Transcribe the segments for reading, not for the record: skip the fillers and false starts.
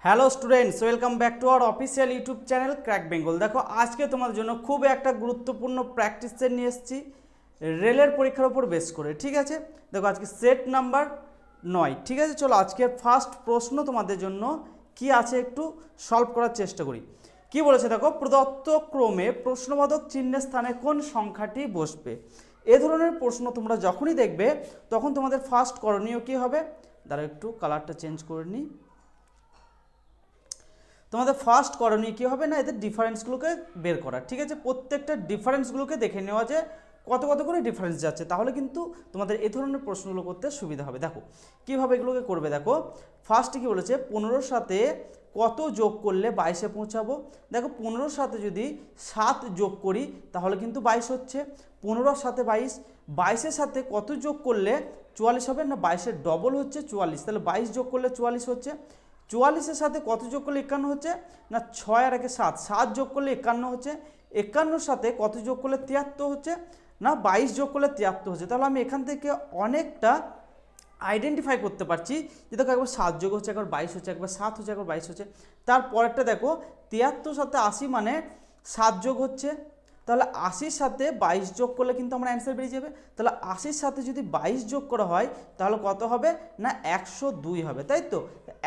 Hello students, welcome back to our official YouTube channel crack Bengal. দেখো আজকে তোমাদের জন্য খুব একটা গুরুত্বপূর্ণ প্র্যাকটিস সেট নিয়ে এসেছি রেলের পরীক্ষার উপর বেস করে। ঠিক আছে, দেখো আজকে সেট নাম্বার 9। ঠিক আছে, চলো আজকের ফার্স্ট প্রশ্ন তোমাদের জন্য কি আছে একটু সলভ করার চেষ্টা করি। কি বলেছে দেখো, প্রদত্ত ক্রমে প্রশ্নবোধক চিহ্নের স্থানে কোন সংখ্যাটি বসবে। এ ধরনের প্রশ্ন তোমরা যখনই দেখবে তখন তোমাদের ফার্স্ট করণীয় কী হবে, দাঁড়া একটু কালারটা চেঞ্জ করে নিই। তোমাদের ফার্স্ট করণীয় কী হবে না, এদের ডিফারেন্সগুলোকে বের করা। ঠিক আছে, প্রত্যেকটা ডিফারেন্সগুলোকে দেখে নেওয়া যে কত কত করে ডিফারেন্স যাচ্ছে, তাহলে কিন্তু তোমাদের এই ধরনের প্রশ্নগুলো করতে সুবিধা হবে। দেখো কীভাবে এগুলোকে করবে, দেখো ফার্স্টে কী বলেছে, 15-র সাথে কত যোগ করলে 22-এ পৌঁছাবো। দেখো 15-র সাথে যদি 7 যোগ করি তাহলে কিন্তু 22 হচ্ছে। 15-র সাথে 22, 22-এর সাথে কত যোগ করলে 44 হবে না, 22-এর ডবল হচ্ছে 44, তাহলে 22 যোগ করলে 44 হচ্ছে। 44-এর সাথে কত যোগ করলে 51 হচ্ছে না, 6 আর 1 7, 7 যোগ করলে 51 হচ্ছে। 51-র সাথে কত যোগ করলে 73 হচ্ছে না, 22 যোগ করলে 73 হচ্ছে। তাহলে আমি এখান থেকে অনেকটা আইডেন্টিফাই করতে পারছি যে দেখো একবার 7 যোগ হচ্ছে, একবার 22 হচ্ছে, একবার 7 হচ্ছে, একবার 22 হচ্ছে। তারপরেরটা দেখো 73 সাথে 80 মানে 7 যোগ হচ্ছে, তাহলে 80-র সাথে 22 যোগ করলে কিন্তু আমার অ্যান্সার বেরিয়ে যাবে। তাহলে 80-র সাথে যদি 22 যোগ করা হয় তাহলে কত হবে না, 102 হবে, তাই তো।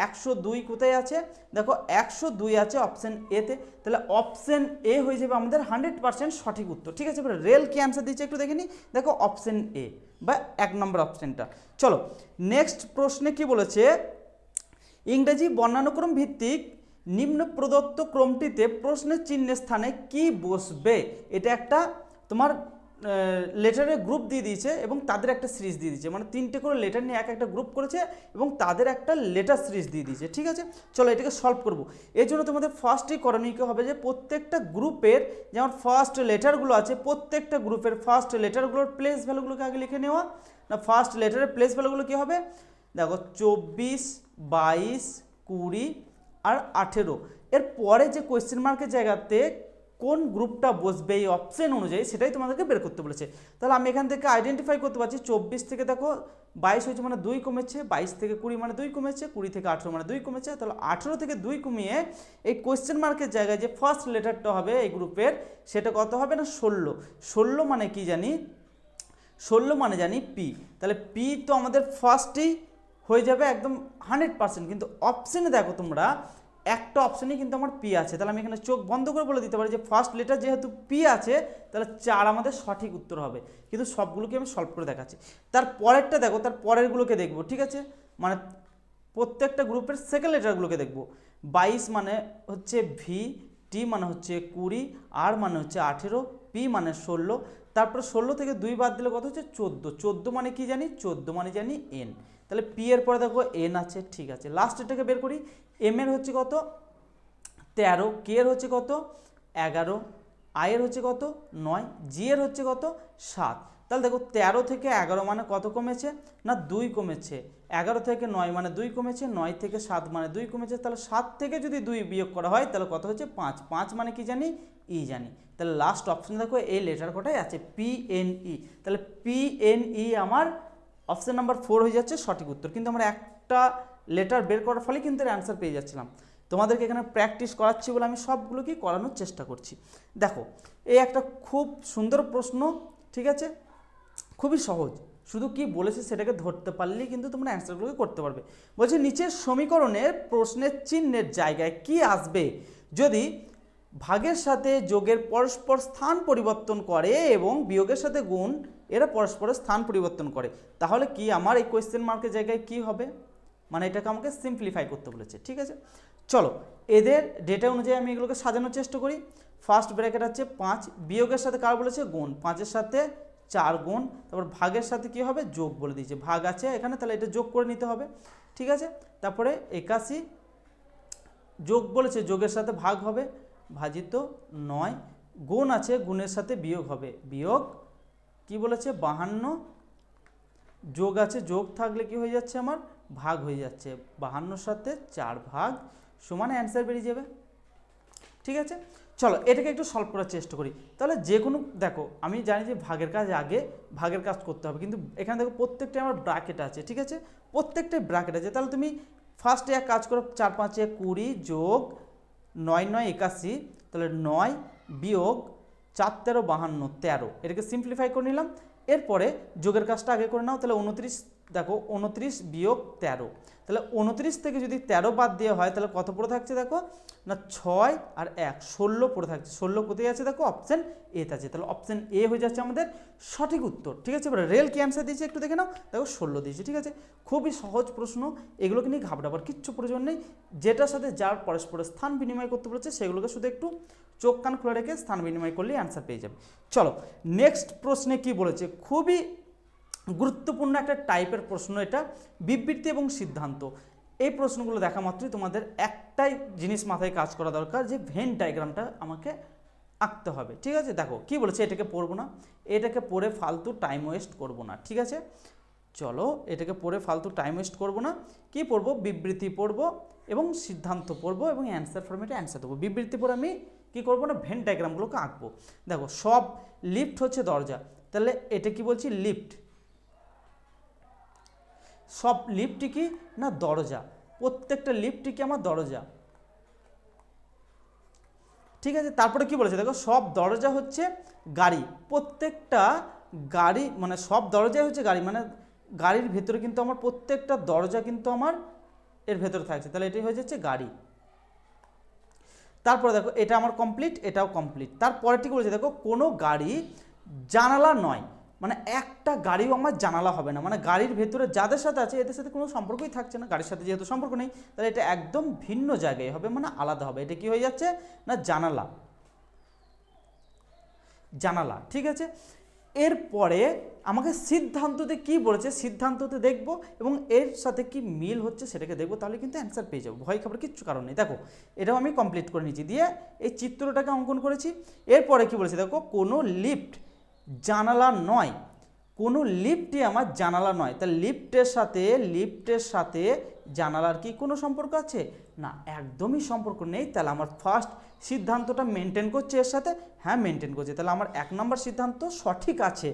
102 কোথায় আছে, দেখো 102 আছে অপশান এতে, তাহলে অপশান এ হয়ে যাবে আমাদের 100% সঠিক উত্তর। ঠিক আছে, এবার রেল কি অ্যান্সার দিচ্ছে একটু দেখে নিই। দেখো অপশান এ বা 1 নম্বর অপশানটা। চলো নেক্সট প্রশ্নে কি বলেছে, ইংরেজি বর্ণানুক্রম ভিত্তিক নিম্ন প্রদত্ত ক্রমটিতে প্রশ্নের চিহ্নের স্থানে কি বসবে। এটা একটা তোমার লেটারের গ্রুপ দিয়ে দিয়েছে এবং তাদের একটা সিরিজ দিয়ে দিয়েছে, মানে 3টে করে লেটার নিয়ে একটা গ্রুপ করেছে এবং তাদের একটা লেটার সিরিজ দিয়ে দিয়েছে। ঠিক আছে, চলো এটাকে সলভ করব। এর জন্য তোমাদের ফার্স্টই করণীয় হবে যে প্রত্যেকটা গ্রুপের যেমন ফার্স্ট লেটারগুলো আছে, প্রত্যেকটা গ্রুপের ফার্স্ট লেটারগুলোর প্লেস ভ্যালুগুলোকে আগে লিখে নেওয়া। না ফার্স্ট লেটারের প্লেস ভ্যালুগুলো কী হবে, দেখো 24, 22, 20 আর 18। এর পরে যে কোয়েশ্চেন মার্কের জায়গাতে কোন গ্রুপটা বসবে এই অপশন অনুযায়ী সেটাই তোমাদেরকে বের করতে বলেছে। তাহলে আমি এখান থেকে আইডেন্টিফাই করতে পারছি 24 থেকে দেখো 22 হয়েছে মানে 2 কমেছে, 22 থেকে 20 মানে 2 কমেছে, 20 থেকে 18 মানে 2 কমেছে। তাহলে 18 থেকে 2 কমিয়ে এই কোয়েশ্চেন মার্কের জায়গায় যে ফার্স্ট লেটারটা হবে এই গ্রুপের সেটা কত হবে না, 16। 16 মানে কি জানি, 16 মানে জানি পি, তাহলে পি তো আমাদের ফার্স্টেই হয়ে যাবে একদম 100%। কিন্তু অপশানে দেখো তোমরা একটা অপশানেই কিন্তু আমার পি আছে, তাহলে আমি এখানে চোখ বন্ধ করে বলে দিতে পারি যে ফার্স্ট লেটার যেহেতু পি আছে তাহলে 4 আমাদের সঠিক উত্তর হবে। কিন্তু সবগুলোকে আমি সলভ করে দেখাচ্ছি। তার পরেরটা দেখো, তার পরেরগুলোকে দেখবো। ঠিক আছে, মানে প্রত্যেকটা গ্রুপের সেকেন্ড লেটারগুলোকে দেখবো। 22 মানে হচ্ছে ভি, টি মানে হচ্ছে 20, আর মানে হচ্ছে 18, পি মানে 16। তারপর 16 থেকে 2 বাদ দিলে কত হচ্ছে 14। 14 মানে কি জানি, 14 মানে জানি এন। তাহলে পি এর পরে দেখো এন আছে। ঠিক আছে, লাস্ট এটাকে বের করি। এম এর হচ্ছে কত 13, কে এর হচ্ছে কত 11, আই এর হচ্ছে কত 9, জি এর হচ্ছে কত 7। তাহলে দেখো 13 থেকে 11 মানে কত কমেছে না 2 কমেছে, 11 থেকে 9 মানে 2 কমেছে, 9 থেকে 7 মানে 2 কমেছে। তাহলে 7 থেকে যদি 2 বিয়োগ করা হয় তাহলে কত হচ্ছে 5। 5 মানে কি জানি, ই জানি। তাহলে লাস্ট অপশন দেখো এই লেটার কটাই আছে পি এন ই। তাহলে পি এন ই আমার অপশন নাম্বার 4 হয়ে যাচ্ছে সঠিক উত্তর। কিন্তু আমরা একটা লেটার বের করার ফলে কিন্তু অ্যান্সার পেয়ে যাচ্ছিলাম। তোমাদেরকে এখানে প্র্যাকটিস করাচ্ছি বলে আমি সবগুলোকেই করানোর চেষ্টা করছি। দেখো এই একটা খুব সুন্দর প্রশ্ন। ঠিক আছে, খুবই সহজ, শুধু কি বলেছে সেটাকে ধরতে পারলেই কিন্তু তোমরা অ্যান্সারগুলোকে করতে পারবে। বলছে নিচের সমীকরণের প্রশ্নের চিহ্নের জায়গায় কি আসবে যদি ভাগের সাথে যোগের পরস্পর স্থান পরিবর্তন করে এবং বিয়োগের সাথে গুণ এরা পরস্পরের স্থান পরিবর্তন করে, তাহলে কি আমার এই কোয়েশ্চেন মার্কের জায়গায় কি হবে, মানে এটাকে আমাকে সিম্পলিফাই করতে বলেছে। ঠিক আছে, চলো এদের ডেটা অনুযায়ী আমি এগুলোকে সাজানোর চেষ্টা করি। ফার্স্ট ব্র্যাকেট হচ্ছে 5, বিয়োগের সাথে কার বলেছে গুণ, 5-এর সাথে 4 গুণ, তারপর ভাগের সাথে কি হবে যোগ বলে দিয়েছে, ভাগ আছে এখানে তাহলে এটা যোগ করে নিতে হবে। ঠিক আছে, তারপরে 81 যোগ বলেছে, যোগের সাথে ভাগ হবে, ভাজিত 9, গুণ আছে গুণের সাথে বিয়োগ হবে, বিয়োগ কি বলেছে 52, যোগ আছে যোগ থাকলে কি হয়ে যাচ্ছে আমার ভাগ হয়ে যাচ্ছে, 52-র সাথে 4 ভাগ সমান অ্যান্সার বেরিয়ে যাবে। ঠিক আছে, চলো এটাকে একটু সলভ করার চেষ্টা করি। তাহলে যে কোনো দেখো আমি জানি যে ভাগের কাজ আগে ভাগের কাজ করতে হবে, কিন্তু এখানে দেখো প্রত্যেকটা আমার ব্র্যাকেট আছে। ঠিক আছে, প্রত্যেকটাই ব্র্যাকেট আছে, তাহলে তুমি ফার্স্টে এক কাজ করো, 4 5 20 যোগ 9 9 81, তাহলে 9 বিয়োগ 4 13 52, 13, এটাকে সিম্পলিফাই করে নিলাম। এরপরে যোগের কাজটা আগে করে নাও, তাহলে 29, দেখো 29 বিয়োগ 13, তাহলে 29 থেকে যদি 13 বাদ দেওয়া হয় তাহলে কত পড়ে থাকছে দেখো না, 6 আর 1 16 পড়ে থাকছে। 16 কোথায় আছে দেখো, অপশন এতে আছে, তাহলে অপশন এ হয়ে যাচ্ছে আমাদের সঠিক উত্তর। ঠিক আছে, এবার রেল কি অ্যান্সার দিয়েছে একটু দেখে নাও, দেখো 16 দিয়েছে। ঠিক আছে, খুবই সহজ প্রশ্ন, এগুলোকে নিয়ে ঘাবড়াবার কিচ্ছু প্রয়োজন নেই। যেটার সাথে যার পরস্পরের স্থান বিনিময় করতে বলেছে সেগুলোকে শুধু একটু চোখ কান খুলে রেখে স্থান বিনিময় করলেই অ্যান্সার পেয়ে যাবে। চলো নেক্সট প্রশ্নে কি বলেছে, খুবই গুরুত্বপূর্ণ একটা টাইপের প্রশ্ন এটা, বিবৃতি এবং সিদ্ধান্ত। এই প্রশ্নগুলো দেখা মাত্রই তোমাদের একটাই জিনিস মাথায় কাজ করা দরকার, যে ভেন ডায়াগ্রামটা আমাকে আঁকতে হবে। ঠিক আছে, দেখো কি বলেছে, এটাকে পড়বো না, এটাকে পড়ে ফালতু টাইম ওয়েস্ট করব না। ঠিক আছে, চলো এটাকে পড়ে ফালতু টাইম ওয়েস্ট করব না। কি পড়বো, বিবৃতি পড়বো এবং সিদ্ধান্ত পড়বো এবং অ্যান্সার ফরম্যাটে অ্যান্সার দেবো। বিবৃতি পড়ে আমি কি করবো না, ভেন ডায়াগ্রামগুলোকে আঁকবো। দেখো সব লিফট হচ্ছে দরজা, তাহলে এটা কি বলছি, লিফট। সব লিফটই কি না দরজা, প্রত্যেকটা লিফটই কি আমার দরজা। ঠিক আছে, তারপরে কি বলেছে দেখো, সব দরজা হচ্ছে গাড়ি, প্রত্যেকটা গাড়ি মানে সব দরজাই হচ্ছে গাড়ি, মানে গাড়ির ভেতরে কিন্তু আমার প্রত্যেকটা দরজা কিন্তু আমার এর ভেতরে থাকছে, তাহলে এটাই হয়ে যাচ্ছে গাড়ি। তারপরে দেখো এটা আমার কমপ্লিট, এটাও কমপ্লিট। তারপরে ঠিক বলেছে দেখো, কোনো গাড়ি জানালা নয়, মানে একটা গাড়িও আমার জানালা হবে না, মানে গাড়ির ভেতরে যাদের সাথে আছে এদের সাথে কোনো সম্পর্কই থাকছে না, গাড়ির সাথে যেহেতু সম্পর্ক নেই তাহলে এটা একদম ভিন্ন জায়গায় হবে, মানে আলাদা হবে। এটা কি হয়ে যাচ্ছে না, জানালা, জানালা। ঠিক আছে, এরপরে আমাকে সিদ্ধান্ততে কি বলেছে, সিদ্ধান্ততে দেখব এবং এর সাথে কি মিল হচ্ছে সেটাকে দেখবো, তাহলে কিন্তু অ্যান্সার পেয়ে যাবো, ভয় খাবার কিচ্ছু কারণ নেই। দেখো এটাও আমি কমপ্লিট করে নিয়েছি, দিয়ে এই চিত্রটাকে অঙ্কন করেছি। এরপরে কি বলেছে দেখো, কোনো লিফট জানালা নয়, কোনো লিফটই আমার জানালা নয়, তা লিফটের সাথে জানালার কি কোনো সম্পর্ক আছে না, একদমই সম্পর্ক নেই। তাহলে আমার ফার্স্ট সিদ্ধান্তটা মেনটেন করছে এর সাথে, হ্যাঁ মেনটেন করছে, তাহলে আমার 1 নম্বর সিদ্ধান্ত সঠিক আছে।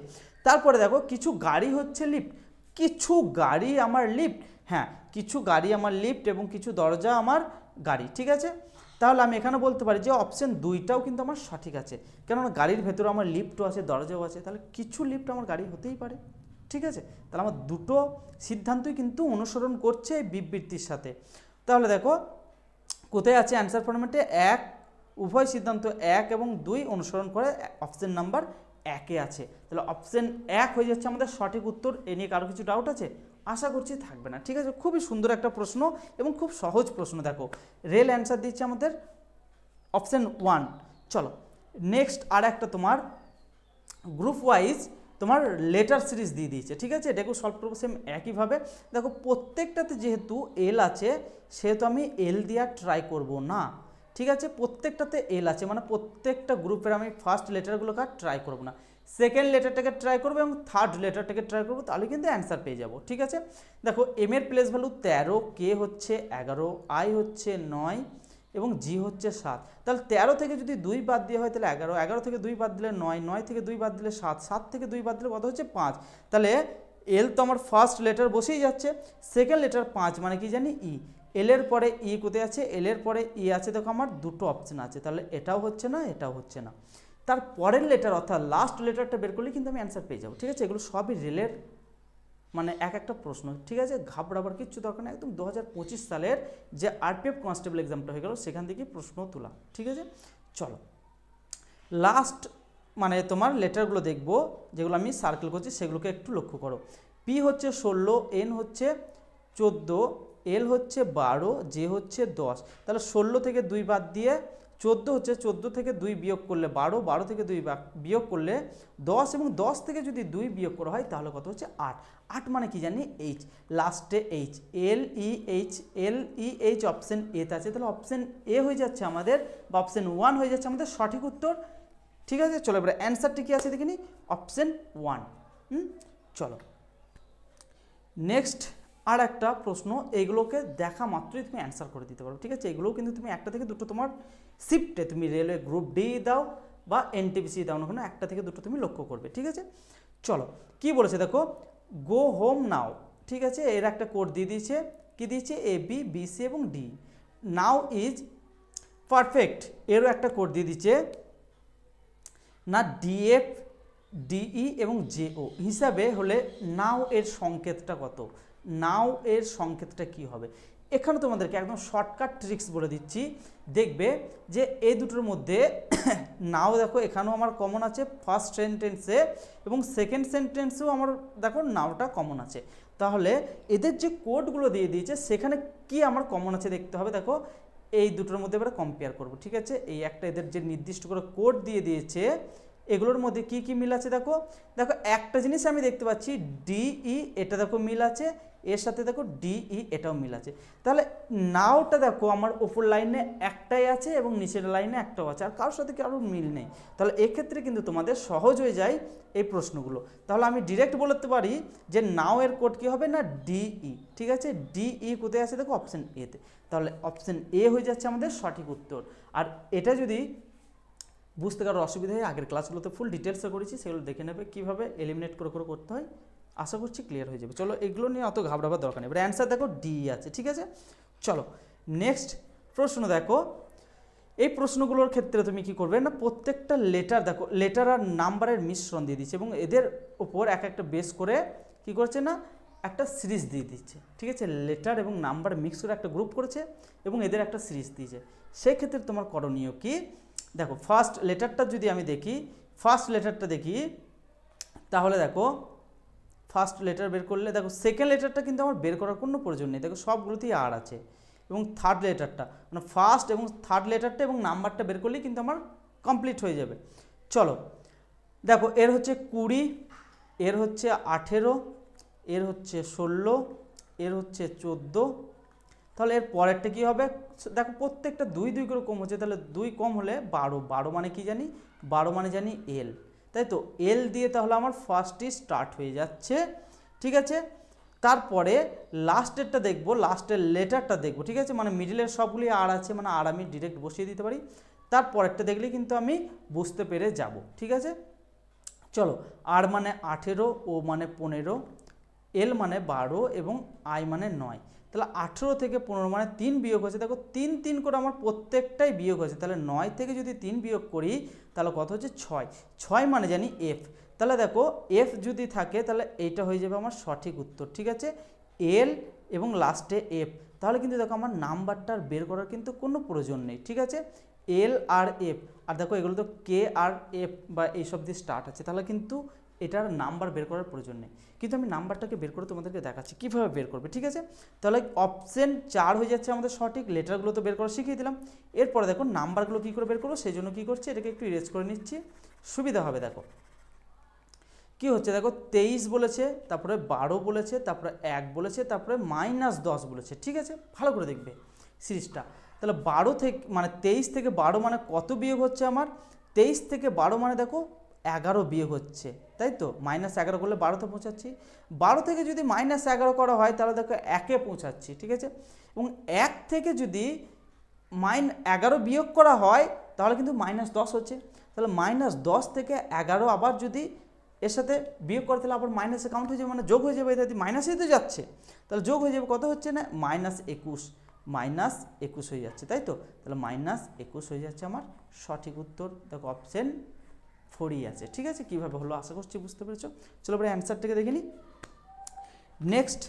তারপরে দেখো কিছু গাড়ি হচ্ছে লিফট, কিছু গাড়ি আমার লিফট, হ্যাঁ কিছু গাড়ি আমার লিফট এবং কিছু দরজা আমার গাড়ি। ঠিক আছে, তাহলে আমি এখানে বলতে পারি যে অপশন 2টাও কিন্তু আমার সঠিক আছে, কেননা গাড়ির ভেতরে আমার লিফটও আছে দরজাও আছে, তাহলে কিছু লিফট আমার গাড়ি হতেই পারে। ঠিক আছে, তাহলে আমার দুটো সিদ্ধান্তই কিন্তু অনুসরণ করছে এই বিবৃতির সাথে। তাহলে দেখো কোথায় আছে অ্যান্সার ফরম্যাটে, উভয় সিদ্ধান্ত 1 এবং 2 অনুসরণ করে অপশন নাম্বার 1-এ আছে, তাহলে অপশন 1 হয়ে যাচ্ছে আমাদের সঠিক উত্তর। এ নিয়ে কারো কিছু ডাউট আছে? আশা করছি থাকবে না। ঠিক আছে, খুবই সুন্দর একটা প্রশ্ন এবং খুব সহজ প্রশ্ন। দেখো রেল অ্যান্সার দিচ্ছে আমাদের অপশন 1। চলো নেক্সট আর একটা তোমার গ্রুপ ওয়াইজ তোমার লেটার সিরিজ দিয়ে দিয়েছে। ঠিক আছে, এটাকেও সলভ করবো সেম একইভাবে। দেখো প্রত্যেকটাতে যেহেতু এল আছে সেহেতু আমি এল দিয়ে ট্রাই করব না। ঠিক আছে, প্রত্যেকটাতে এল আছে মানে প্রত্যেকটা গ্রুপের আমি ফার্স্ট লেটারগুলোকে আর ট্রাই করব না, সেকেন্ড লেটারটাকে ট্রাই করবো এবং থার্ড লেটারটাকে ট্রাই করবো, তাহলে কিন্তু অ্যান্সার পেয়ে যাব। ঠিক আছে, দেখো এম এর প্লেস ভ্যালু 13, কে হচ্ছে 11, আই হচ্ছে 9 এবং জি হচ্ছে 7। তাহলে 13 থেকে যদি 2 বাদ দেওয়া হয় তাহলে 11, 11 থেকে 2 বাদ দিলে 9, 9 থেকে 2 বাদ দিলে 7, 7 থেকে 2 বাদ দিলে কত হচ্ছে 5। তাহলে এল তো আমার ফার্স্ট লেটার বসেই যাচ্ছে, সেকেন্ড লেটার 5 মানে কি জানি ই, এল এর পরে ই কোথায় আছে, এল এর পরে ই আছে, দেখো আমার দুটো অপশন আছে, তাহলে এটাও হচ্ছে না এটাও হচ্ছে না। তার পরের লেটার অর্থাৎ লাস্ট লেটারটা বের করলে কিন্তু আমি অ্যান্সার পেয়ে যাবো। ঠিক আছে, এগুলো সবই রেলের মানে এক একটা প্রশ্ন। ঠিক আছে, ঘাবড়াবার কিচ্ছু দরকার নেই, একদম 2025 সালের যে আরপিএফ কনস্টেবল এক্সামটা হয়ে গেল সেখান থেকে প্রশ্ন তোলা। ঠিক আছে, চলো লাস্ট মানে তোমার লেটারগুলো দেখবো যেগুলো আমি সার্কেল করছি সেগুলোকে একটু লক্ষ্য করো। পি হচ্ছে 16, এন হচ্ছে 14, এল হচ্ছে 12, জে হচ্ছে 10। তাহলে 16 থেকে 2 বাদ দিয়ে 14 হচ্ছে, 14 থেকে 2 বিয়োগ করলে 12, 12 থেকে 2 বিয়োগ করলে 10 এবং 10 থেকে যদি 2 বিয়োগ করা হয় তাহলে কত হচ্ছে 8। 8 মানে কি জানি এইচ, লাস্টে এইচ, এল ই এইচ, এল ই এইচ অপশন এতে আছে, তাহলে অপশন এ হয়ে যাচ্ছে আমাদের বা অপশন 1 হয়ে যাচ্ছে আমাদের সঠিক উত্তর। ঠিক আছে, চলো এবার অ্যান্সারটি কী আছে দেখে নিই, অপশন 1। চলো নেক্সট আর একটা প্রশ্ন, এইগুলোকে দেখা মাত্রই তুমি অ্যান্সার করে দিতে পারো। ঠিক আছে, এগুলোও কিন্তু তুমি একটা থেকে দুটো তোমার শিফটে তুমি রেলওয়ে গ্রুপ ডি দাও বা এনটিপিসি দাও না কোনো একটা থেকে দুটো তুমি লক্ষ্য করবে। ঠিক আছে, চলো কি বলেছে দেখো, গো হোম নাও। ঠিক আছে, এর একটা কোড দিয়ে দিয়েছে, কি দিয়েছে এ বি বি সি এবং ডি। নাও ইজ পারফেক্ট, এরও একটা কোড দিয়ে দিচ্ছে না, ডিএফ ডিই এবং জেও হিসাবে হলে নাও এর সংকেতটা কত, নাও এর সংকেতটা কি হবে। এখানে তোমাদেরকে একদম শর্টকাট ট্রিক্স বলে দিচ্ছি, দেখবে যে এই দুটোর মধ্যে নাও দেখো এখানেও আমার কমন আছে ফার্স্ট সেন্টেন্সে, এবং সেকেন্ড সেন্টেন্সেও আমার দেখো নাওটা কমন আছে। তাহলে এদের যে কোডগুলো দিয়ে দিয়েছে সেখানে কি আমার কমন আছে দেখতে হবে। দেখো এই দুটোর মধ্যে এবারে কম্পেয়ার করব, ঠিক আছে। এই একটা এদের যে নির্দিষ্ট করে কোড দিয়ে দিয়েছে এগুলোর মধ্যে কি কি মিল আছে দেখো। দেখো একটা জিনিস আমি দেখতে পাচ্ছি ডিই, এটা দেখো মিল আছে, এর সাথে দেখো ডিই এটাও মিল আছে। তাহলে নাওটা দেখো আমার ওপর লাইনে একটাই আছে এবং নিচের লাইনে একটাও আছে, আর কারোর সাথে কারোর মিল নেই। তাহলে এক্ষেত্রে কিন্তু তোমাদের সহজ হয়ে যায় এই প্রশ্নগুলো। তাহলে আমি ডিরেক্ট বলতে পারি যে নাও এর কোড কী হবে না ডিই, ঠিক আছে। ডিই কোথায় আছে দেখো অপশান এতে, তাহলে অপশান এ হয়ে যাচ্ছে আমাদের সঠিক উত্তর। আর এটা যদি বুঝতে কারোর অসুবিধা হয় আগের ক্লাসগুলোতে ফুল ডিটেলসে করেছি, সেগুলো দেখে নেবে কীভাবে এলিমিনেট করে করে করতে হয়, আশা করছি ক্লিয়ার হয়ে যাবে। চলো এগুলো নিয়ে অত ঘাবড়াবার দরকার নেই, এবার অ্যান্সার দেখো ডি আছে, ঠিক আছে। চলো নেক্সট প্রশ্ন দেখো। এই প্রশ্নগুলোর ক্ষেত্রে তুমি কি করবে না, প্রত্যেকটা লেটার দেখো লেটার আর নাম্বারের মিশ্রণ দিয়ে দিচ্ছে এবং এদের ওপর এক একটা বেস করে কি করছে না একটা সিরিজ দিয়ে দিচ্ছে, ঠিক আছে। লেটার এবং নাম্বার মিক্স করে একটা গ্রুপ করেছে এবং এদের একটা সিরিজ দিয়েছে। সেক্ষেত্রে তোমার করণীয় কি দেখো, ফার্স্ট লেটারটা যদি আমি দেখি, ফার্স্ট লেটারটা দেখি, তাহলে দেখো ফার্স্ট লেটার বের করলে দেখো সেকেন্ড লেটারটা কিন্তু আমার বের করার কোনো প্রয়োজন নেই, দেখো সবগুলোতেই আর আছে। এবং থার্ড লেটারটা মানে ফার্স্ট এবং থার্ড লেটারটা এবং নাম্বারটা বের করলেই কিন্তু আমার কমপ্লিট হয়ে যাবে। চলো দেখো এর হচ্ছে 20, এর হচ্ছে 18, এর হচ্ছে 16, এর হচ্ছে 14, তাহলে এর পরেরটা কী হবে দেখো প্রত্যেকটা 2 2 করে কম হচ্ছে, তাহলে 2 কম হলে 12, 12 মানে কি জানি 12 মানে জানি এল, তাই তো এল দিয়ে তাহলে আমার ফার্স্টই স্টার্ট হয়ে যাচ্ছে, ঠিক আছে। তারপরে লাস্টেরটা দেখবো, লাস্টের লেটারটা দেখবো, ঠিক আছে। মানে মিডিলের সবগুলি আর আছে, মানে আর আমি ডিরেক্ট বসিয়ে দিতে পারি, তারপরেরটা দেখলে কিন্তু আমি বুঝতে পেরে যাব, ঠিক আছে। চলো আর মানে 18, ও মানে 15, এল মানে 12 এবং আই মানে 9, তাহলে 18 থেকে 15 মানে 3 বিয়োগ হয়েছে, দেখো 3 3 করে আমার প্রত্যেকটাই বিয়োগ হয়েছে, তাহলে 9 থেকে যদি 3 বিয়োগ করি তাহলে কত হচ্ছে 6, 6 মানে জানি এফ, তাহলে দেখো এফ যদি থাকে তাহলে এইটা হয়ে যাবে আমার সঠিক উত্তর, ঠিক আছে। এল এবং লাস্টে এফ, তাহলে কিন্তু দেখো আমার নাম্বারটা বের করার কিন্তু কোনো প্রয়োজন নেই, ঠিক আছে। এল আর এফ, আর দেখো এগুলো তো কে আর এফ বা এইসব দিয়ে স্টার্ট আছে, তাহলে কিন্তু এটার নাম্বার বের করার প্রয়োজন নেই, কিন্তু আমি নাম্বারটাকে বের করে তোমাদেরকে দেখাচ্ছি কীভাবে বের করবে, ঠিক আছে। তাহলে অপশন 4 হয়ে যাচ্ছে আমাদের সঠিক, লেটারগুলো তো বের করা শিখিয়ে দিলাম। এরপরে দেখো নাম্বারগুলো কী করে বের করবো, সেই জন্য কী করছি এটাকে একটু ইরেজ করে নিচ্ছি, সুবিধা হবে। দেখো কি হচ্ছে দেখো 23 বলেছে, তারপরে 12 বলেছে, তারপরে 1 বলেছে, তারপরে -10 বলেছে, ঠিক আছে। ভালো করে দেখবে সিরিজটা, তাহলে 12 থেকে মানে 23 থেকে 12 মানে কত বিয়োগ হচ্ছে আমার, 23 থেকে 12 মানে দেখো 11 বিয়োগ হচ্ছে, তাই তো। -11 করলে 12তে পৌঁছাচ্ছি, 12 থেকে যদি -11 করা হয় তাহলে দেখো 1-এ পৌঁছাচ্ছি, ঠিক আছে। এবং 1 থেকে যদি -11 বিয়োগ করা হয় তাহলে কিন্তু -10 হচ্ছে, তাহলে -10 থেকে 11 আবার যদি এর সাথে বিয়োগ করে তাহলে আবার মাইনাসে কাউন্ট হয়ে যাবে, মানে যোগ হয়ে যাবে, এটা মাইনাসেই তো যাচ্ছে, তাহলে যোগ হয়ে যাবে, কত হচ্ছে না -21, -21 হয়ে যাচ্ছে, তাই তো। তাহলে -21 হয়ে যাচ্ছে আমার সঠিক উত্তর, দেখো অপশন 4ই আছে, ঠিক আছে। কীভাবে হলো আশা করছি বুঝতে পেরেছো। চলো এবার অ্যান্সারটাকে দেখে নিই। নেক্সট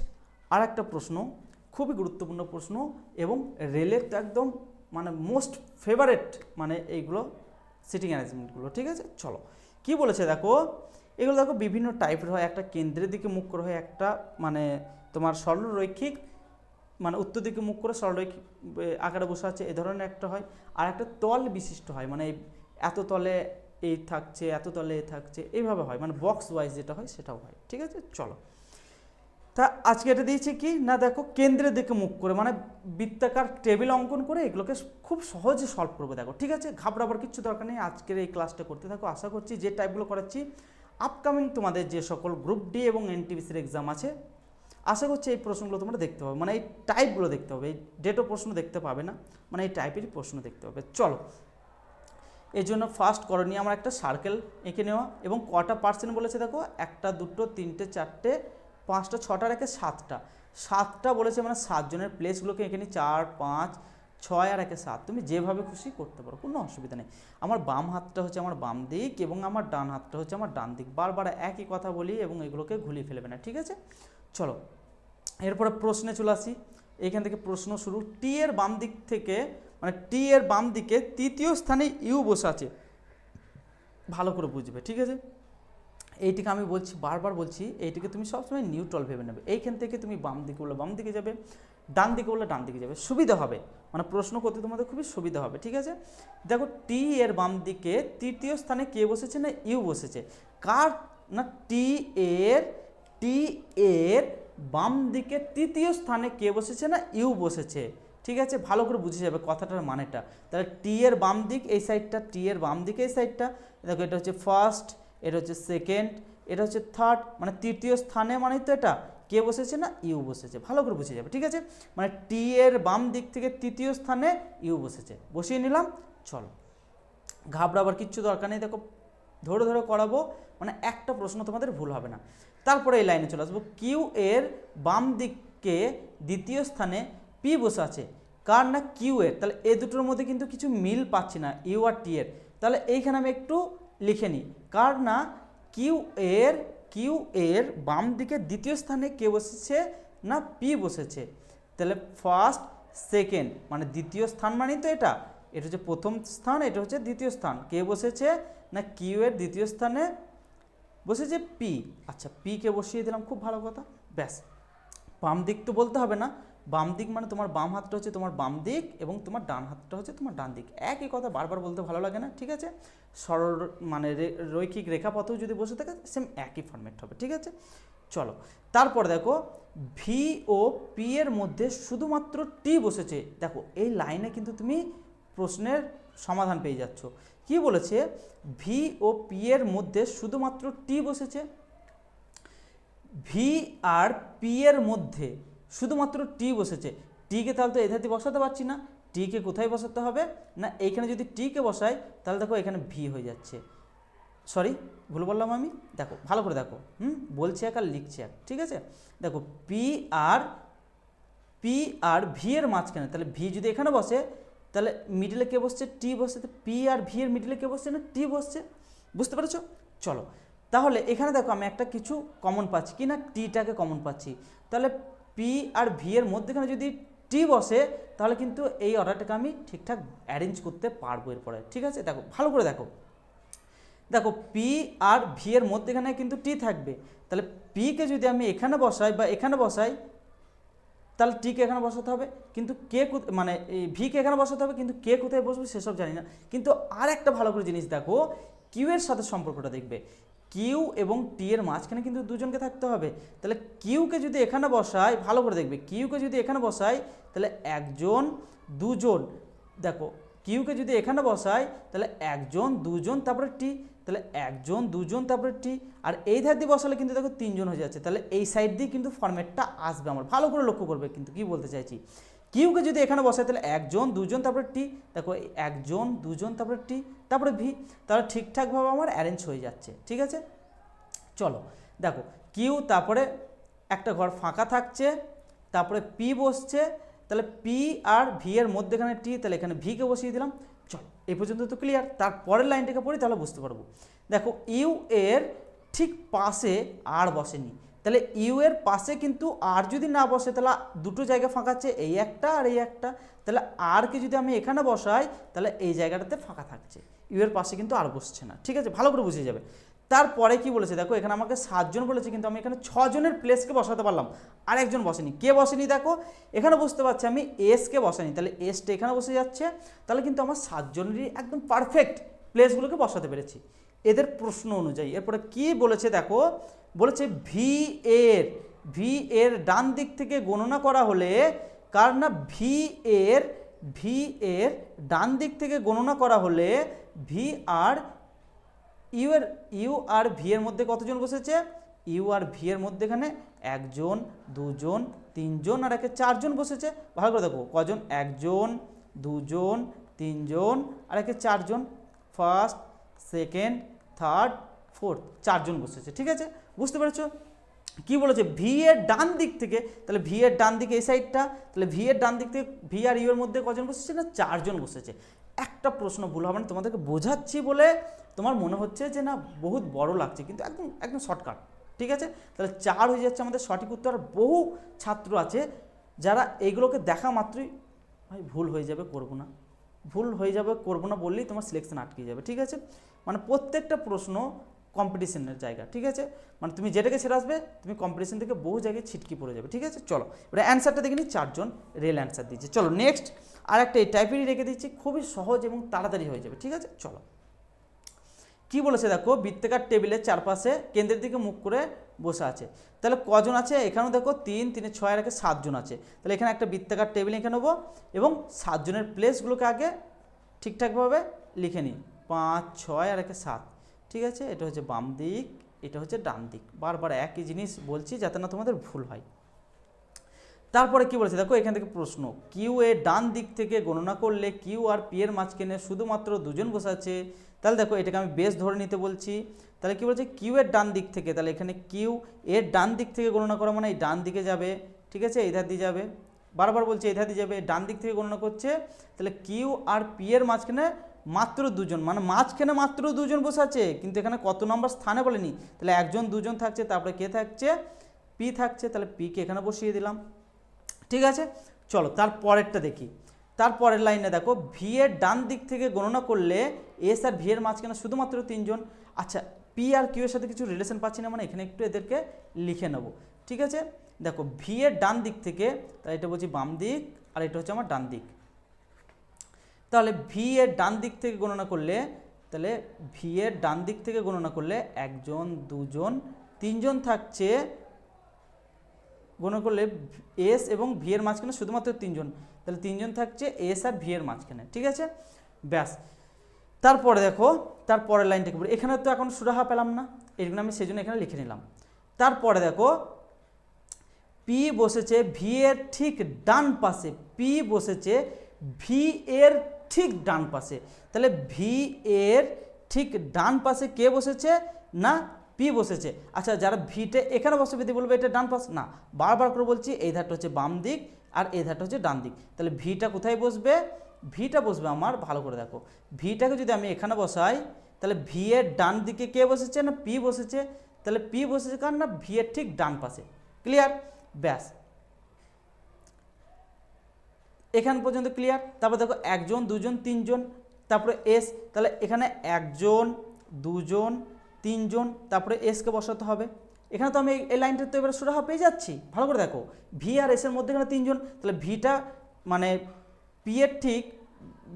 আর একটা প্রশ্ন, খুবই গুরুত্বপূর্ণ প্রশ্ন এবং রেলের তো একদম মানে মোস্ট ফেভারেট মানে এইগুলো সিটিং অ্যারেঞ্জমেন্টগুলো, ঠিক আছে। চলো কি বলেছে দেখো, এগুলো দেখো বিভিন্ন টাইপের হয়, একটা কেন্দ্রের দিকে মুখ করে হয়, একটা মানে তোমার সরলরৈখিক মানে উত্তর দিকে মুখ করে সরলরৈখিক আকারে বসে আছে এ ধরনের একটা হয়, আর একটা তল বিশিষ্ট হয়, মানে এত তলে এই থাকছে, এত তলে এ থাকছে, এইভাবে হয়, মানে বক্স ওয়াইজ যেটা হয় সেটাও হয়, ঠিক আছে। চলো তা আজকে এটা দিয়েছে কি না দেখো কেন্দ্রের দিকে মুখ করে, মানে বৃত্তাকার টেবিল অঙ্কন করে এগুলোকে খুব সহজে সলভ করবে, দেখো ঠিক আছে। ঘাবড়াবার কিচ্ছু দরকার নেই, আজকের এই ক্লাসটা করতে থাকো। আশা করছি যে টাইপগুলো করাচ্ছি আপকামিং তোমাদের যে সকল গ্রুপ ডি এবং এনটিপিসির এক্সাম আছে, আশা করছি এই প্রশ্নগুলো তোমরা দেখতে পাবে, মানে এই টাইপগুলো দেখতে হবে, এই ডেটও প্রশ্ন দেখতে পাবে না, মানে এই টাইপেরই প্রশ্ন দেখতে হবে। চলো এই জন্য ফার্স্ট করণীয় আমার একটা সার্কেল এঁকে নেওয়া, এবং কটা পার্সেন্ট বলেছে দেখো 1 2 3 4 5টা 6টা রেখে 7টা, 7টা বলেছে, মানে 7 জনের প্লেসগুলোকে এখানে 4 5 6 আর 1 7, তুমি যেভাবে খুশি করতে পারো, কোনো অসুবিধা নেই। আমার বাম হাতটা হচ্ছে আমার বাম দিক এবং আমার ডান হাতটা হচ্ছে আমার ডান দিক, বারবার একই কথা বলি এবং এগুলোকে ঘুলিয়ে ফেলবে না, ঠিক আছে। চলো এরপরে প্রশ্নে চলে আসি। এইখান থেকে প্রশ্ন শুরু। টি এর বাম দিক থেকে, মানে টি এর বাম দিকে তৃতীয় স্থানে ইউ বসে আছে, ভালো করে বুঝবে, ঠিক আছে। এইটিকে আমি বলছি, বারবার বলছি, এইটিকে তুমি সবসময় নিউট্রাল ভেবে নেবে। এইখান থেকে তুমি বাম দিকে বললে বাম দিকে যাবে, ডান দিকে বললে ডান দিকে যাবে, সুবিধা হবে, মানে প্রশ্ন করতে তোমাদের খুবই সুবিধা হবে, ঠিক আছে। দেখো টি এর বাম দিকে তৃতীয় স্থানে কে বসেছে না ইউ বসেছে, কার না টি এর বাম দিকে তৃতীয় স্থানে কে বসেছে না ইউ বসেছে, ঠিক আছে। ভালো করে বুঝে যাবে কথাটার মানেটা। তাহলে টি এর বাম দিক এই সাইডটা, টি এর বাম দিকে এই সাইডটা, দেখো এটা হচ্ছে ফার্স্ট, এটা হচ্ছে সেকেন্ড, এটা হচ্ছে থার্ড, মানে তৃতীয় স্থানে, মানে তো এটা কে বসেছে না ইউ বসেছে, ভালো করে বুঝে যাবে, ঠিক আছে। মানে টি এর বাম দিক থেকে তৃতীয় স্থানে ইউ বসেছে, বসিয়ে নিলাম। চলো ঘাবড়াবার কিচ্ছু দরকার নেই, দেখো ধরে ধরে করাবো, মানে একটা প্রশ্ন তোমাদের ভুল হবে না। তারপরে এই লাইনে চলে আসবো, কিউ এর বাম দিকে দ্বিতীয় স্থানে পি বসে আছে, কার না কিউ এর। তাহলে এই দুটোর মধ্যে কিন্তু কিছু মিল পাচ্ছি না, ইউ আর টি এর। তাহলে এইখানে আমি একটু লিখে নিই, কার না কিউ এর বাম দিকে দ্বিতীয় স্থানে কে বসেছে না পি বসেছে। তাহলে ফার্স্ট সেকেন্ড, মানে দ্বিতীয় স্থান মানেই তো এটা হচ্ছে প্রথম স্থান, এটা হচ্ছে দ্বিতীয় স্থান, কে বসেছে না কিউ এর দ্বিতীয় স্থানে বসেছে পি। আচ্ছা পি কে বসিয়ে দিলাম, খুব ভালো কথা, ব্যাস। বাম দিক তো বলতে হবে না, বাম দিক মানে তোমার বাম হাতটা হচ্ছে তোমার বাম দিক এবং তোমার ডান হাতটা হচ্ছে তোমার ডান দিক, একই কথা, বারবার বলতে ভালো লাগে না, ঠিক আছে। সরল মানে রৈখিক রেখাপথেও যদি বসে থাকে সেম একই ফরম্যাট হবে, ঠিক আছে। চলো তারপর দেখো ভি ও পি এর মধ্যে শুধুমাত্র টি বসেছে, দেখো এই লাইনে কিন্তু তুমি প্রশ্নের সমাধান পেয়ে যাচ্ছ। কি বলেছে, ভি ও পি এর মধ্যে শুধুমাত্র টি বসেছে, ভি আর পি এর মধ্যে শুধুমাত্র টি বসেছে। টিকে তাহলে তো এধাতে বসাতে পারছি না, টিকে কোথায় বসাতে হবে না এইখানে, যদি টিকে বসাই তাহলে দেখো এখানে ভি হয়ে যাচ্ছে, সরি ভুল বললাম আমি, দেখো ভালো করে দেখো, বলছি এক আর লিখছি এক, ঠিক আছে। দেখো পি আর ভি এর মাঝখানে, তাহলে ভি যদি এখানে বসে তাহলে মিডিলে কে বসছে টি বসছে, তো পি আর ভি এর মিডিলে কে বসছে না টি বসছে, বুঝতে পেরেছো। চলো তাহলে এখানে দেখো আমি একটা কিছু কমন পাচ্ছি কি না, টিটাকে কমন পাচ্ছি, তাহলে পি আর ভি এর মধ্যেখানে যদি টি বসে তাহলে কিন্তু এই অর্ডারটাকে আমি ঠিকঠাক অ্যারেঞ্জ করতে পারবো এরপরে, ঠিক আছে। দেখো ভালো করে দেখো, দেখো পি আর ভি এর মধ্যেখানে কিন্তু টি থাকবে, তাহলে পিকে যদি আমি এখানে বসাই বা এখানে বসাই তাহলে টিকে এখানে বসাতে হবে, কিন্তু কে মানে ভিকে এখানে বসাতে হবে, কিন্তু কে কোথায় বসবে সেসব জানি না। কিন্তু আর একটা ভালো করে জিনিস দেখো, কিউ এর সাথে সম্পর্কটা দেখবে, কিউ এবং টি এর মাঝখানে কিন্তু দুজনকে থাকতে হবে, তাহলে কিউকে যদি এখানে বসাই, ভালো করে দেখবে, কিউকে যদি এখানে বসাই তাহলে একজন দুজন, দেখো কিউকে যদি এখানে বসাই তাহলে একজন দুজন তারপরে টি, তাহলে একজন দুজন তারপরে টি, আর এই ধার দিয়ে বসালে কিন্তু দেখো তিনজন হয়ে যাচ্ছে, তাহলে এই সাইড দিয়ে কিন্তু ফরম্যাটটা আসবে আমার, ভালো করে লক্ষ্য করবে কিন্তু কি বলতে চাইছি। কিউকে যদি এখানে বসাই তাহলে একজন দুজন তারপরে টি, দেখো একজন দুজন তারপরে টি তারপরে ভি, তাহলে ঠিকঠাকভাবে আমার অ্যারেঞ্জ হয়ে যাচ্ছে, ঠিক আছে। চলো দেখো কিউ, তারপরে একটা ঘর ফাঁকা থাকছে, তারপরে পি বসছে, তাহলে পি আর ভি এর মধ্যেখানে টি, তাহলে এখানে ভিকে বসিয়ে দিলাম। চলো এই পর্যন্ত তো ক্লিয়ার, তারপরের লাইনটাকে পড়ি তাহলে বুঝতে পারবো। দেখো ইউ এর ঠিক পাশে আর বসেনি, তাহলে ইউ এর পাশে কিন্তু আর যদি না বসে তাহলে দুটো জায়গা ফাঁকা আছে, এই একটা আর এই একটা, তাহলে আরকে যদি আমি এখানে বসাই তাহলে এই জায়গাটাতে ফাঁকা থাকছে, ইউ এর পাশে কিন্তু আর বসছে না, ঠিক আছে, ভালো করে বুঝে যাবে। তারপরে কি বলেছে দেখো, এখানে আমাকে 7 জন বলেছে, কিন্তু আমি এখানে 6 জনের প্লেসকে বসাতে পারলাম, আর একজন বসেনি, কে বসেনি দেখো এখানে বুঝতে পারছি আমি এসকে বসাইনি, তাহলে এসটা এখানে বসে যাচ্ছে, তাহলে কিন্তু আমার 7 জনেরই একদম পারফেক্ট প্লেসগুলোকে বসাতে পেরেছি এদের প্রশ্ন অনুযায়ী। এরপরে কি বলেছে দেখো, বলেছে ভি এর ডান দিক থেকে গণনা করা হলে, কার না ভি এর ডান দিক থেকে গণনা করা হলে V R U R V এর মধ্যে কতজন বসেছে, ইউ আর ভি এর মধ্যেখানে একজন দুজন তিনজন আর একে 4 জন বসেছে, ভালো করে দেখো কজন, একজন দুজন তিনজন আর একে 4 জন, ফার্স্ট সেকেন্ড থার্ড ফোর্থ 4 জন বসেছে, ঠিক আছে, বুঝতে পেরেছো। কি বলেছে ভি এর ডান দিক থেকে, তাহলে ভি এর ডান দিকে এই সাইডটা, তাহলে ভি এর ডান দিক থেকে ভি আর ইউ এর মধ্যে কজন বসেছে না 4 জন বসেছে। একটা প্রশ্ন ভুল হবে না, তোমাদেরকে বোঝাচ্ছি বলে তোমার মনে হচ্ছে যে না বহুত বড় লাগছে, কিন্তু একদম একদম শর্টকাট, ঠিক আছে। তাহলে 4 হয়ে যাচ্ছে আমাদের সঠিক উত্তর। আর বহু ছাত্র আছে যারা এইগুলোকে দেখা মাত্রই ভাই ভুল হয়ে যাবে করবো না, ভুল হয়ে যাবে করবো না বললেই তোমার সিলেকশন আটকে যাবে, ঠিক আছে। মানে প্রত্যেকটা প্রশ্ন কম্পিটিশনের জায়গা, ঠিক আছে। মানে তুমি যেটাকে ছেড়ে আসবে তুমি কম্পিটিশন থেকে বহু জায়গায় ছিটকি পড়ে যাবে, ঠিক আছে। চলো এবার অ্যান্সারটা দেখে নিই, 4 জন রেল অ্যান্সার দিয়েছে। চলো নেক্সট আর একটা এই টাইপেরই রেখে দিচ্ছি, খুবই সহজ এবং তাড়াতাড়ি হয়ে যাবে, ঠিক আছে। চলো কি বলেছে দেখো, বৃত্তাকার টেবিলের চারপাশে কেন্দ্রের দিকে মুখ করে বসে আছে, তাহলে কজন আছে এখানেও দেখো 3 3 6 আর 7 জন আছে। তাহলে এখানে একটা বৃত্তাকার টেবিল এঁকে নেবো এবং 7 জনের প্লেসগুলোকে আগে ঠিকঠাকভাবে লিখে নিই, 5 6 আর 7, ঠিক আছে। এটা হচ্ছে বাম দিক, এটা হচ্ছে ডান দিক, বারবার একই জিনিস বলছি যাতে না তোমাদের ভুল হয়। তারপরে কি বলেছে দেখো, এখান থেকে প্রশ্ন, কিউ এর ডান দিক থেকে গণনা করলে কিউ আর পি এর মাঝখানে শুধুমাত্র 2 জন বসে আছে। তাহলে দেখো এটাকে আমি বেস ধরে নিতে বলছি। তাহলে কি বলছে কিউ এর ডান দিক থেকে, তাহলে এখানে কিউ এর ডান দিক থেকে গণনা করা মানে এই ডান দিকে যাবে, ঠিক আছে, এই ধার দিয়ে যাবে, বারবার বলছে এই ধার দিয়ে যাবে, ডান দিক থেকে গণনা করছে। তাহলে কিউ আর পি এর মাঝখানে মাত্র 2 জন, মানে মাঝখানে মাত্র 2 জন বসে আছে, কিন্তু এখানে কত নম্বর স্থানে বলেনি। তাহলে 1 জন 2 জন থাকছে, তারপরে কে থাকছে, পি থাকছে, তাহলে পিকে এখানে বসিয়ে দিলাম, ঠিক আছে। চলো তারপরেরটা দেখি, তারপরের লাইনে দেখো, ভি এর ডান দিক থেকে গণনা করলে এস আর ভি এর মাঝখানে শুধুমাত্র 3 জন। আচ্ছা পি আর কিউ এর সাথে কিছু রিলেশন পাচ্ছি না, মানে এখানে একটু এদেরকে লিখে নেব, ঠিক আছে। দেখো ভি এর ডান দিক থেকে, তাহলে এটা বলছি বাম দিক আর এটা হচ্ছে আমার ডান দিক। তাহলে ভি এর ডান দিক থেকে গণনা করলে, তাহলে ভি এর ডান দিক থেকে গণনা করলে 1 জন 2 জন 3 জন থাকছে, গণনা করলে এস এবং ভি এর মাঝখানে শুধুমাত্র 3 জন, তাহলে 3 জন থাকছে এস আর ভি এর মাঝখানে, ঠিক আছে। ব্যাস তারপরে দেখো তারপরের লাইনটাকে বলি, এখানে তো এখন সুরাহা পেলাম না, এর জন্য আমি সেই জন্য এখানে লিখে নিলাম। তারপরে দেখো পি বসেছে ভি এর ঠিক ডান পাশে, পি বসেছে ভি এর ঠিক ডান পাশে, তাহলে ভি এর ঠিক ডান পাশে কে বসেছে না পি বসেছে। আচ্ছা যারা ভিটে এখানে বসবে দিয়ে বলবে এটা ডান পাশ, না বারবার করে বলছি এই ধারটা হচ্ছে বাম দিক আর এই ধারটা হচ্ছে ডান দিক। তাহলে ভিটা কোথায় বসবে, ভিটা বসবে আমার, ভালো করে দেখো, ভিটাকে যদি আমি এখানে বসাই তাহলে ভি এর ডান দিকে কে বসেছে না পি বসেছে, তাহলে পি বসেছে কারণ না ভি এর ঠিক ডান পাশে, ক্লিয়ার। ব্যাস এখান পর্যন্ত ক্লিয়ার। তারপর দেখো 1 জন 2 জন 3 জন, তারপরে এস, তাহলে এখানে 1 জন 2 জন 3 জন, তারপরে এসকে বসাতে হবে। এখানে তো আমি এই লাইনটা তো এবার সুরাহা পেয়ে যাচ্ছি, ভালো করে দেখো, ভি আর এস এর মধ্যে এখানে 3 জন, তাহলে ভিটা মানে পি এর ঠিক,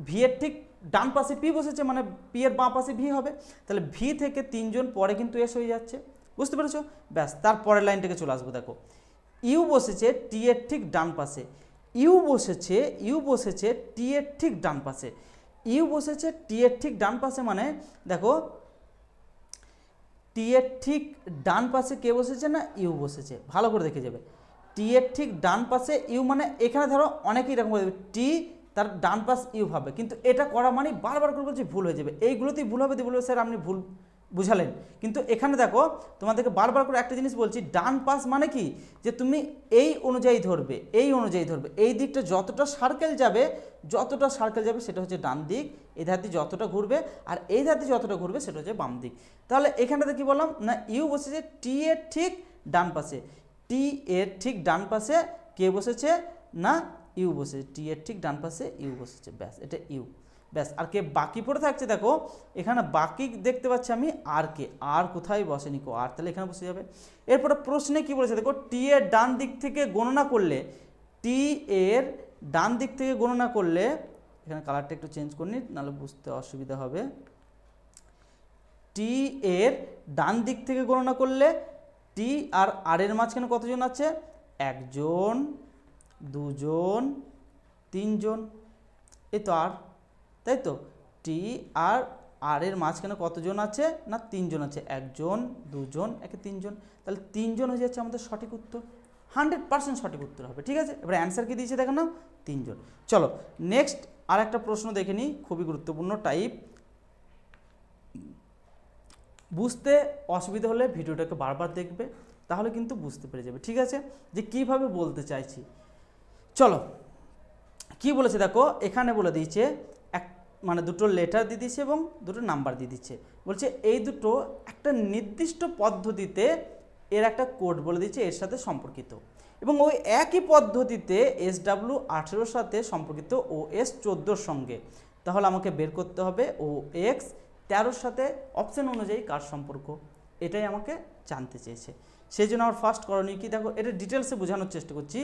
ভি এর ঠিক ডান পাশে পি বসেছে, মানে পি এর বাঁ পাশে ভি হবে, তাহলে ভি থেকে 3 জন পরে কিন্তু এস হয়ে যাচ্ছে, বুঝতে পেরেছো। ব্যাস তারপরের লাইনটাকে চলে আসবো, দেখো ইউ বসেছে টি এর ঠিক ডান পাশে, ইউ বসেছে টি এর ঠিক ডান পাশে, ইউ বসেছে টি এর ঠিক ডান পাশে, মানে দেখো টি এর ঠিক ডান পাশে কে বসেছে না ইউ বসেছে, ভালো করে দেখে যাবে, টি এর ঠিক ডান পাশে ইউ, মানে এখানে ধরো অনেকেই এরকম করে দেবে টি তার ডান পাশ ইউ ভাবে, কিন্তু এটা করা মানে বারবার করে বলছি ভুল হয়ে যাবে, এইগুলোতেই ভুল হবে, দিয়ে বলবে স্যার আপনি ভুল বুঝালেন। কিন্তু এখানে দেখো তোমাদেরকে বারবার করে একটা জিনিস বলছি, ডান পাশ মানে কি, যে তুমি এই অনুযায়ী ধরবে, এই অনুযায়ী ধরবে, এই দিকটা যতটা সার্কেল যাবে সেটা হচ্ছে ডান দিক, এই ধার দিয়ে যতটা ঘুরবে আর এই ধার দিয়ে যতটা ঘুরবে সেটা হচ্ছে বাম দিক। তাহলে এখানটাতে কি বললাম না ইউ বসেছে টি এর ঠিক ডান পাশে, টি এর ঠিক ডান পাশে কে বসেছে না ইউ বসেছে, টি এর ঠিক ডান পাশে ইউ বসেছে, ব্যাস এটা ইউ। ব্যাস আর কে বাকি পড়ে থাকছে, দেখো এখানে বাকি দেখতে পাচ্ছি আমি আর কে, আর কোথায় বসেনি কো, আর তাহলে এখানে বসে যাবে। এরপরে প্রশ্নে কি বলেছে দেখো, টি এর ডান দিক থেকে গণনা করলে, টি এর ডান দিক থেকে গণনা করলে, এখানে কালারটা একটু চেঞ্জ করে নিই নাহলে বুঝতে অসুবিধা হবে, টি এর ডান দিক থেকে গণনা করলে টি আর এর মাঝখানে কতজন আছে, 1 জন 2 জন 3 জন, এই তো আর, তাই তো, টি আর এর মাঝখানে কতজন আছে না 3 জন আছে, 1 জন 2 জন 3 জন, তাহলে 3 জন হয়ে যাচ্ছে আমাদের সঠিক উত্তর, 100% সঠিক উত্তর হবে, ঠিক আছে। এবার অ্যান্সার কি দিয়েছে দেখো না 3 জন। চলো নেক্সট আর একটা প্রশ্ন দেখে নিই, খুবই গুরুত্বপূর্ণ টাইপ, বুঝতে অসুবিধা হলে ভিডিওটাকে বারবার দেখবে, তাহলে কিন্তু বুঝতে পেরে যাবে, ঠিক আছে, যে কিভাবে বলতে চাইছি। চলো কি বলেছে দেখো, এখানে বলে দিয়েছে এক মানে দুটো লেটার দিয়ে দিচ্ছে এবং দুটো নাম্বার দিয়ে দিচ্ছে। বলছে এই দুটো একটা নির্দিষ্ট পদ্ধতিতে এর একটা কোড বলে দিচ্ছে এর সাথে সম্পর্কিত, এবং ওই একই পদ্ধতিতে SW18 সাথে সম্পর্কিত OS14 সঙ্গে। তাহলে আমাকে বের করতে হবে OX13 সাথে অপশান অনুযায়ী কার সম্পর্ক, এটাই আমাকে জানতে চেয়েছে। সেই জন্য আমার ফার্স্ট করণীয় কি দেখো, এটা ডিটেলসে বোঝানোর চেষ্টা করছি।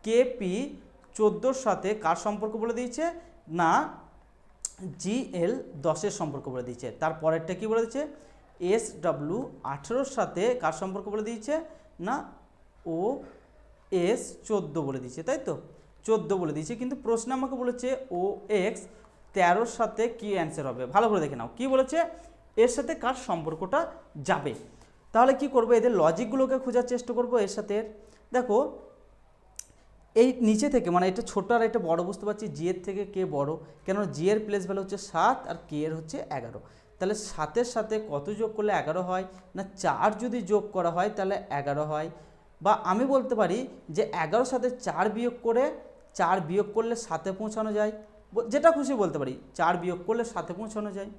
KP14 সাথে কার সম্পর্ক বলে দিয়েছে না GL10 সম্পর্ক বলে দিয়েছে। তারপরেরটা কি বলে দিচ্ছে, SW18 সাথে কার সম্পর্ক বলে দিয়েছে না OS14 বলে দিয়েছে, তাই তো 14 বলে দিয়েছে। কিন্তু প্রশ্ন আমাকে বলেছে OX13 সাথে কি অ্যান্সার হবে, ভালো করে দেখে নাও। কি বলেছে, এর সাথে কার সম্পর্কটা যাবে। তাহলে কি করব, এদের লজিকগুলোকে খোঁজার চেষ্টা করব এর সাথে। দেখো এই নিচে থেকে মানে এটা ছোট আর এটা বড় বুঝতে পারছি, জি এর থেকে কে বড়, কেন জি এর প্লেস ভ্যালু হচ্ছে 7 আর কে এর হচ্ছে 11। তাহলে 7-এর সাথে কত যোগ করলে 11 হয় না 4 যদি যোগ করা হয় তাহলে 11 হয়। বা আমি বলতে পারি যে 11 সাথে 4 বিয়োগ করে 4 বিয়োগ করলে 7-এ পৌঁছানো যায়, যেটা খুশি বলতে পারি, 4 বিয়োগ করলে 7-এ পৌঁছানো যায়।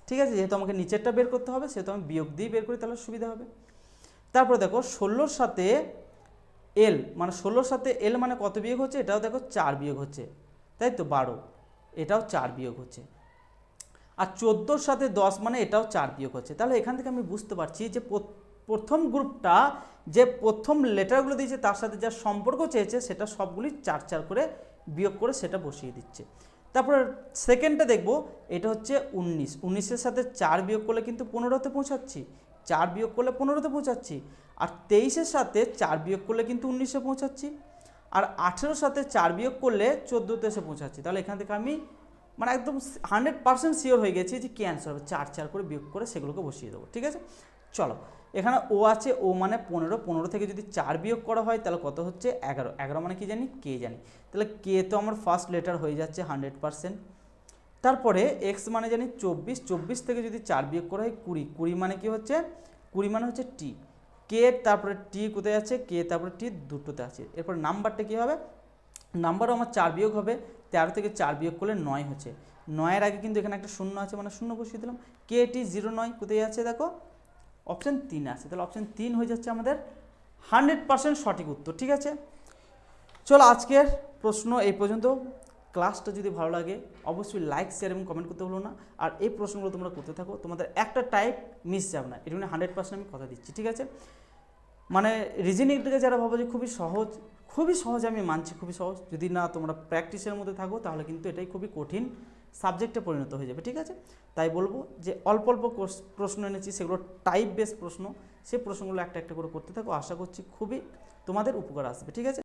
ঠিক আছে, যেহেতু আমাকে নিচেরটা বের করতে হবে সেহেতু আমি বিয়োগ দিয়ে বের করি, তাহলে সুবিধা হবে। তারপরে দেখো 16-র সাথে এল মানে 16-র সাথে এল মানে কত বিয়োগ হচ্ছে, এটাও দেখো 4 বিয়োগ হচ্ছে, তাই তো 12, এটাও 4 বিয়োগ হচ্ছে। আর 14-র সাথে 10 মানে এটাও 4 বিয়োগ হচ্ছে। তাহলে এখান থেকে আমি বুঝতে পারছি যে প্রথম গ্রুপটা যে প্রথম লেটারগুলো দিয়েছে তার সাথে যা সম্পর্ক চেয়েছে সেটা সবগুলি 4 4 করে বিয়োগ করে সেটা বসিয়ে দিচ্ছে। তারপর সেকেন্ডটা দেখব, এটা হচ্ছে 19, 19-এর সাথে 4 বিয়োগ করলে কিন্তু 15-তে পৌঁছাচ্ছি, 4 বিয়োগ করলে 15-তে পৌঁছাচ্ছি। আর 23-এর সাথে 4 বিয়োগ করলে কিন্তু 19-এ পৌঁছাচ্ছি। আর 18-র সাথে 4 বিয়োগ করলে 14-তে এসে পৌঁছাচ্ছি। তাহলে এখান থেকে আমি মানে একদম 100% শিওর হয়ে গেছি যে কী অ্যান্সার হবে, 4 4 করে বিয়োগ করে সেগুলোকে বসিয়ে দেবো। ঠিক আছে, চলো এখানে ও আছে, ও মানে 15, 15 থেকে যদি 4 বিয়োগ করা হয় তাহলে কত হচ্ছে 11, 11 মানে কি জানি কে জানি, তাহলে কে তো আমার ফার্স্ট লেটার হয়ে যাচ্ছে 100%। তারপরে এক্স মানে জানি 24, 24 থেকে যদি 4 বিয়োগ করা হয় 20, 20 মানে কি হচ্ছে 20 মানে হচ্ছে টি, কে তারপরে টি কোথায় আছে, কে তারপরে টি দুটোতে আছে। এরপর নাম্বারটা কী হবে, নাম্বারও আমার 4 বিয়োগ হবে, 13 থেকে 4 বিয়োগ করলে 9 হচ্ছে, 9-এর আগে কিন্তু এখানে একটা শূন্য আছে মানে শূন্য বসিয়ে দিলাম। কে টি 09 কোথায় আছে দেখো অপশান 3 আছে, তাহলে অপশান 3 হয়ে যাচ্ছে আমাদের 100% সঠিক উত্তর। ঠিক আছে, চলো আজকের প্রশ্ন এই পর্যন্ত। ক্লাসটা যদি ভালো লাগে অবশ্যই লাইক শেয়ার এবং কমেন্ট করতে ভুলো না। আর এই প্রশ্নগুলো তোমরা করতে থাকো, তোমাদের একটা টাইপ মিস যাবে না, এটা 100% আমি কথা দিচ্ছি। ঠিক আছে, মানে রিজনিংটাকে যারা ভাবো যে খুবই সহজ আমি মানছি, খুবই সহজ, যদি না তোমরা প্র্যাকটিসের মধ্যে থাকো তাহলে কিন্তু এটাই খুবই কঠিন সাবজেক্টে পরিণত হয়ে যাবে। ঠিক আছে, তাই বলবো যে অল্প অল্প প্রশ্ন এনেছি, সেগুলো টাইপ বেস প্রশ্ন, সেই প্রশ্নগুলো একটা একটা করে করতে থাকো, আশা করছি খুবই তোমাদের উপকার আসবে। ঠিক আছে।